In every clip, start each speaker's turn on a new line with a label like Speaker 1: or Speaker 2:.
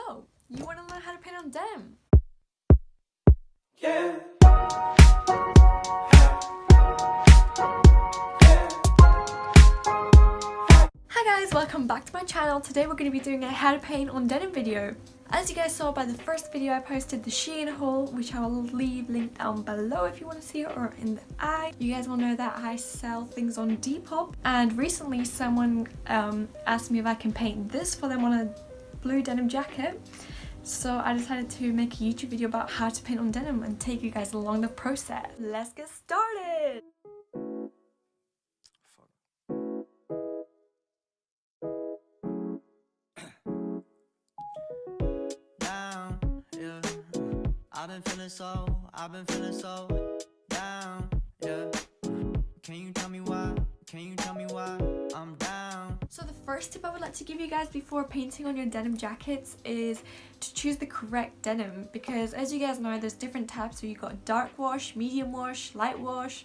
Speaker 1: So, you want to learn how to paint on denim?
Speaker 2: Yeah.
Speaker 1: Hi guys, welcome back to my channel. Today we're going to be doing a how to paint on denim video. As you guys saw by the first video I posted, the Shein haul, which I will leave linked down below if you want to see it, or in the eye. You guys will know that I sell things on Depop, and recently someone asked me if I can paint this for them on a blue denim jacket. So I decided to make a YouTube video about how to paint on denim and take you guys along the process. Let's get started!
Speaker 3: I've been feeling so down, yeah. Can you tell me why? I'm down?
Speaker 1: So the first tip I would like to give you guys before painting on your denim jackets is to choose the correct denim, because as you guys know, there's different types. So you got dark wash, medium wash, light wash,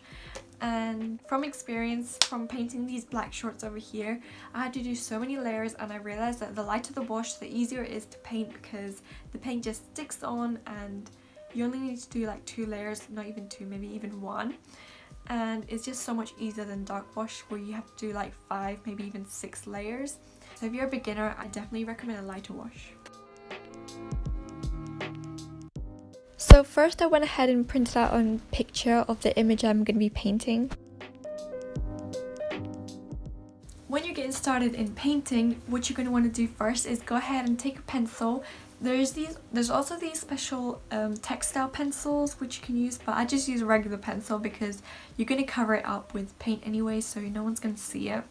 Speaker 1: and from experience from painting these black shorts over here, I had to do so many layers, and I realized that the lighter the wash, the easier it is to paint, because the paint just sticks on and you only need to do like 2 layers, not even 2, maybe even 1. And it's just so much easier than dark wash where you have to do like 5, maybe even 6 layers. So if you're a beginner, I definitely recommend a lighter wash. So first I went ahead and printed out a picture of the image I'm going to be painting. When you're getting started in painting, what you're going to want to do first is go ahead and take a pencil. There's also these special textile pencils which you can use, but I just use a regular pencil because you're going to cover it up with paint anyway, so no one's going to see it.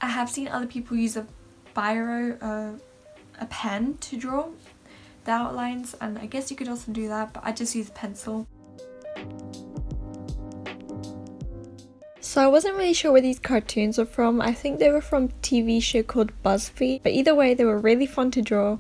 Speaker 1: I have seen other people use a biro, a pen to draw the outlines, and I guess you could also do that, but I just use a pencil. So I wasn't really sure where these cartoons are from. I think they were from a TV show called BuzzFeed, but either way they were really fun to draw.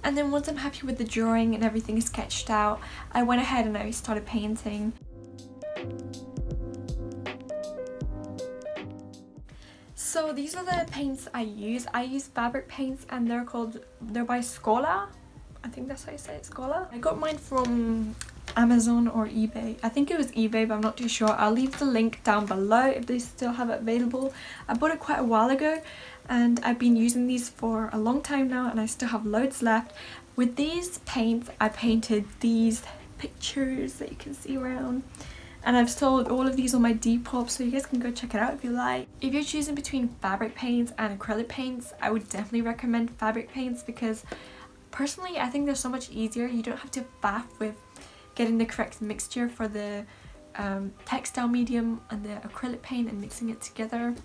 Speaker 1: And then once I'm happy with the drawing and everything is sketched out, I went ahead and I started painting. So these are the paints I use. I use fabric paints, and they're by Scola. I think that's how you say it, Scola. I got mine from Amazon or eBay. I think it was eBay, but I'm not too sure. I'll leave the link down below if they still have it available. I bought it quite a while ago, and I've been using these for a long time now, and I still have loads left. With these paints, I painted these pictures that you can see around, and I've sold all of these on my Depop, so you guys can go check it out if you like. If you're choosing between fabric paints and acrylic paints, I would definitely recommend fabric paints, because personally I think they're so much easier. You don't have to faff with getting the correct mixture for the textile medium and the acrylic paint and mixing it together.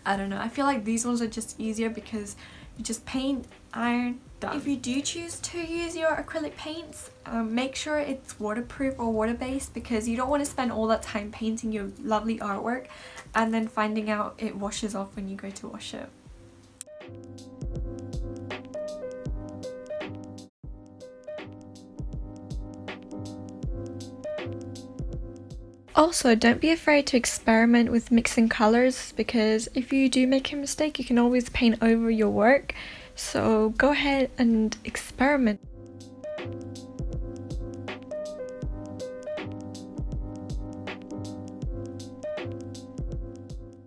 Speaker 1: I don't know, I feel like these ones are just easier because you just paint, iron, done. If you do choose to use your acrylic paints, make sure it's waterproof or water-based, because you don't want to spend all that time painting your lovely artwork and then finding out it washes off when you go to wash it. Also, don't be afraid to experiment with mixing colours, because if you do make a mistake, you can always paint over your work. So go ahead and experiment.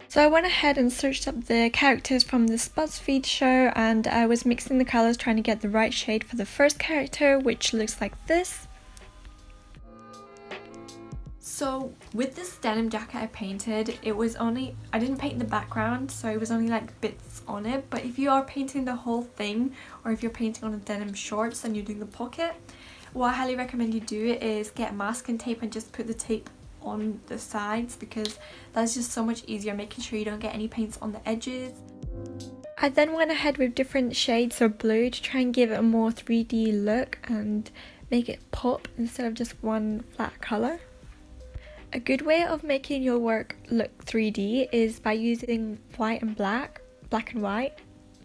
Speaker 1: So I went ahead and searched up the characters from this BuzzFeed show, and I was mixing the colours trying to get the right shade for the first character, which looks like this. So with this denim jacket I painted, I didn't paint the background, so it was only like bits on it. But if you are painting the whole thing, or if you're painting on a denim shorts and you're doing the pocket, what I highly recommend you do is get masking tape and just put the tape on the sides, because that's just so much easier, making sure you don't get any paints on the edges. I then went ahead with different shades of blue to try and give it a more 3D look and make it pop instead of just one flat colour. A good way of making your work look 3D is by using white and black and white,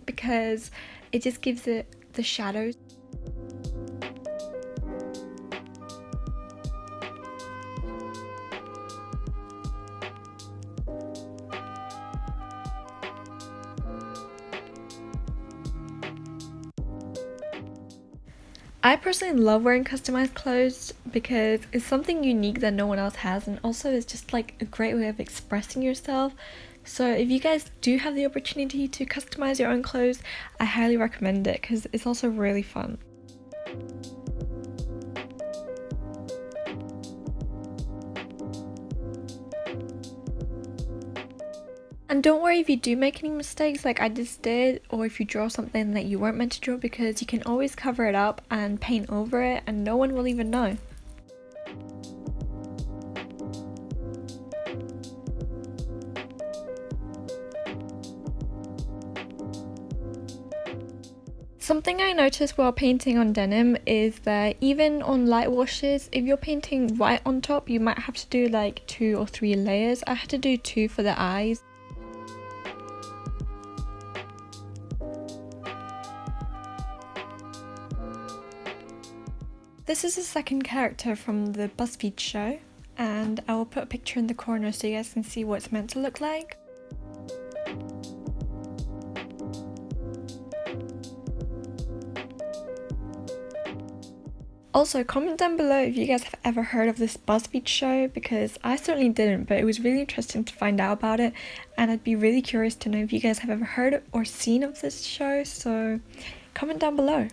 Speaker 1: because it just gives it the shadows. I personally love wearing customized clothes because it's something unique that no one else has, and also it's just like a great way of expressing yourself. So if you guys do have the opportunity to customize your own clothes, I highly recommend it because it's also really fun. And don't worry if you do make any mistakes like I just did, or if you draw something that you weren't meant to draw, because you can always cover it up and paint over it and no one will even know. Something I noticed while painting on denim is that even on light washes, if you're painting white on top, you might have to do like 2 or 3 layers. I had to do 2 for the eyes. This is the second character from the BuzzFeed show, and I will put a picture in the corner so you guys can see what it's meant to look like. Also, comment down below if you guys have ever heard of this BuzzFeed show, because I certainly didn't, but it was really interesting to find out about it, and I'd be really curious to know if you guys have ever heard or seen of this show, so comment down below.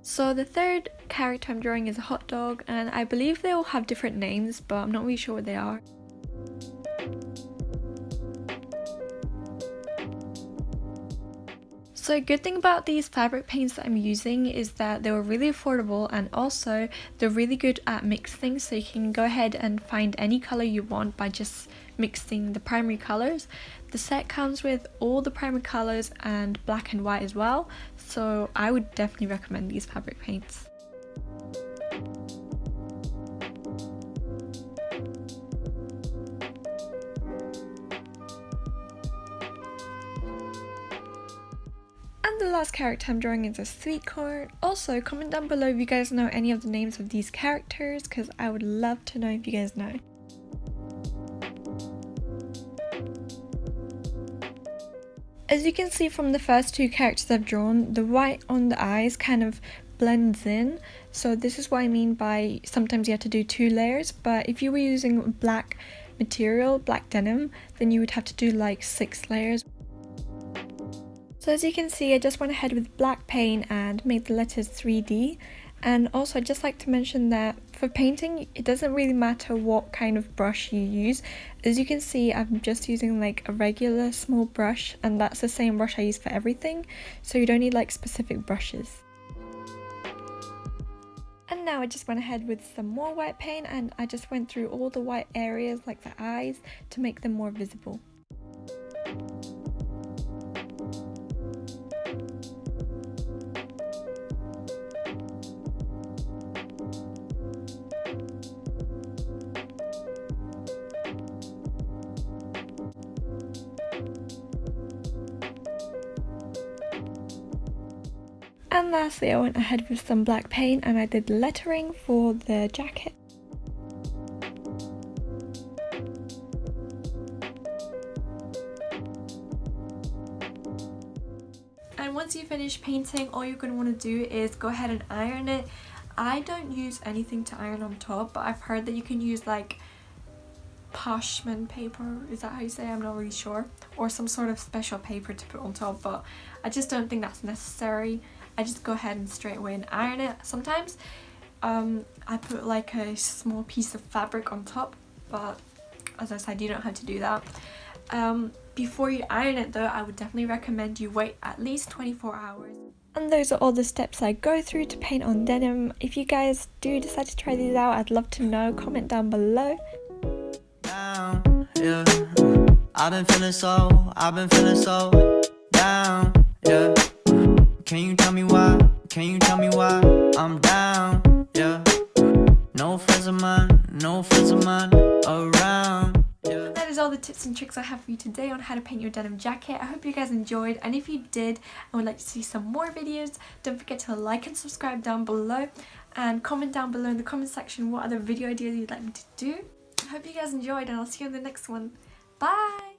Speaker 1: So the third character I'm drawing is a hot dog, and I believe they all have different names, but I'm not really sure what they are. So a good thing about these fabric paints that I'm using is that they were really affordable, and also they're really good at mixing, so you can go ahead and find any color you want by just mixing the primary colors. The set comes with all the primary colors and black and white as well, so I would definitely recommend these fabric paints. And the last character I'm drawing is a sweet corn. Also, comment down below if you guys know any of the names of these characters, because I would love to know if you guys know. As you can see from the first 2 characters I've drawn, the white on the eyes kind of blends in. So this is what I mean by sometimes you have to do 2 layers, but if you were using black material, black denim, then you would have to do like 6 layers. So as you can see, I just went ahead with black paint and made the letters 3D. And also I'd just like to mention that for painting, it doesn't really matter what kind of brush you use. As you can see, I'm just using like a regular small brush, and that's the same brush I use for everything, so you don't need like specific brushes. And now I just went ahead with some more white paint, and I just went through all the white areas like the eyes to make them more visible. And lastly, I went ahead with some black paint and I did lettering for the jacket. And once you finish painting, all you're going to want to do is go ahead and iron it. I don't use anything to iron on top, but I've heard that you can use like parchment paper, is that how you say it? I'm not really sure, or some sort of special paper to put on top, but I just don't think that's necessary. I just go ahead and straight away and iron it. Sometimes I put like a small piece of fabric on top, but as I said, you don't have to do that. Before you iron it though, I would definitely recommend you wait at least 24 hours. And those are all the steps I go through to paint on denim. If you guys do decide to try these out, I'd love to know. Comment down below.
Speaker 3: Yeah. I've been feeling so down, yeah. Can you tell me why? I'm down, yeah. No friends of mine, no friends of mine around. Yeah.
Speaker 1: That is all the tips and tricks I have for you today on how to paint your denim jacket. I hope you guys enjoyed, and if you did and would like to see some more videos, don't forget to like and subscribe down below, and comment down below in the comment section what other video ideas you'd like me to do. I hope you guys enjoyed, and I'll see you in the next one. Bye!